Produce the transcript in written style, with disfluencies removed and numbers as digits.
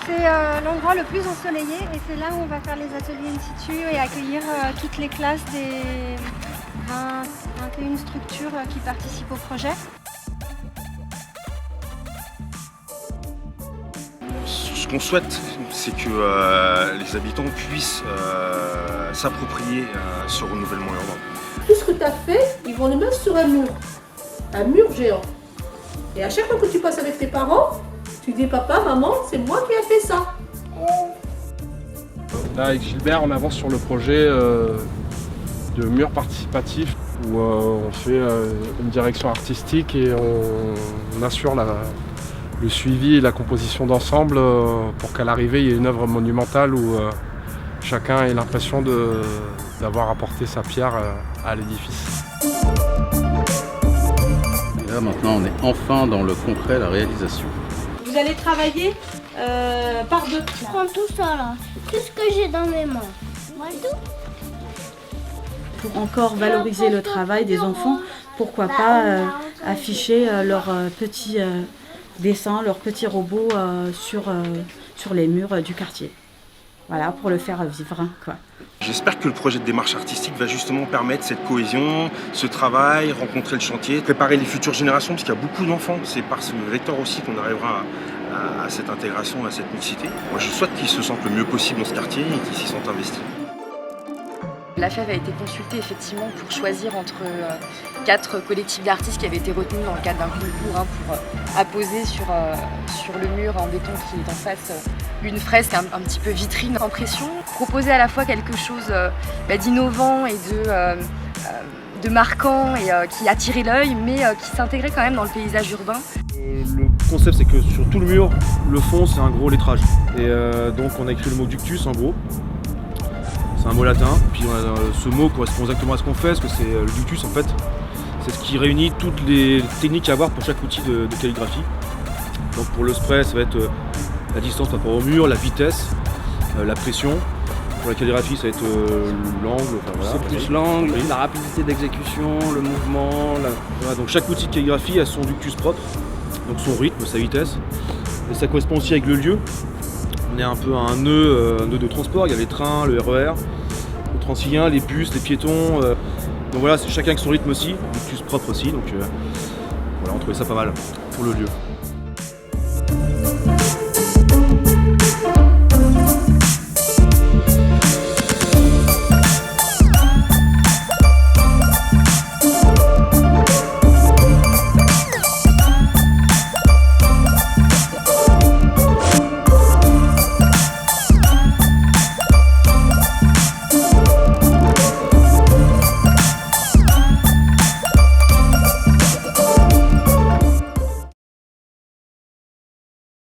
C'est l'endroit le plus ensoleillé et c'est là où on va faire les ateliers in situ et accueillir toutes les classes des 21 structures qui participent au projet. Ce qu'on souhaite, c'est que les habitants puissent s'approprier ce renouvellement urbain. Tout ce que tu as fait, ils vont le mettre sur un mur géant. Et à chaque fois que tu passes avec tes parents, tu dis papa, maman, c'est moi qui ai fait ça. Là, avec Gilbert, on avance sur le projet de mur participatif où on fait une direction artistique et on assure le suivi et la composition d'ensemble pour qu'à l'arrivée, il y ait une œuvre monumentale où chacun ait l'impression d'avoir apporté sa pierre à l'édifice. Et là, maintenant, on est enfin dans le concret, la réalisation. Vous allez travailler par deux. Je prends tout ça là, tout ce que j'ai dans mes mains. Moi tout. Pour encore valoriser le travail des enfants, pourquoi pas afficher leurs petits dessins, leurs petits robots sur les murs du quartier. Voilà, pour le faire vivre, quoi. J'espère que le projet de démarche artistique va justement permettre cette cohésion, ce travail, rencontrer le chantier, préparer les futures générations, parce qu'il y a beaucoup d'enfants. C'est par ce vecteur aussi qu'on arrivera à cette intégration, à cette mixité. Moi, je souhaite qu'ils se sentent le mieux possible dans ce quartier et qu'ils s'y sentent investis. La FEV a été consultée effectivement pour choisir entre 4 collectifs d'artistes qui avaient été retenus dans le cadre d'un concours pour apposer sur le mur en béton qui est en face une fresque un petit peu vitrine impression. Proposer à la fois quelque chose d'innovant et de marquant et qui attirait l'œil mais qui s'intégrait quand même dans le paysage urbain. Le concept c'est que sur tout le mur, le fond c'est un gros lettrage. Et donc on a écrit le mot ductus en gros. C'est un mot latin, puis ce mot correspond exactement à ce qu'on fait, parce que c'est le ductus en fait, c'est ce qui réunit toutes les techniques à avoir pour chaque outil de calligraphie. Donc pour le spray, ça va être la distance par rapport au mur, la vitesse, la pression. Pour la calligraphie, ça va être l'angle, enfin, voilà. C'est plus l'angle, la rapidité d'exécution, le mouvement. Voilà, donc chaque outil de calligraphie a son ductus propre, donc son rythme, sa vitesse. Et ça correspond aussi avec le lieu. On est un peu à un nœud de transport, il y a les trains, le RER, le Transilien, les bus, les piétons. Donc voilà, c'est chacun avec son rythme aussi, ductus propre aussi, donc voilà, on trouvait ça pas mal pour le lieu.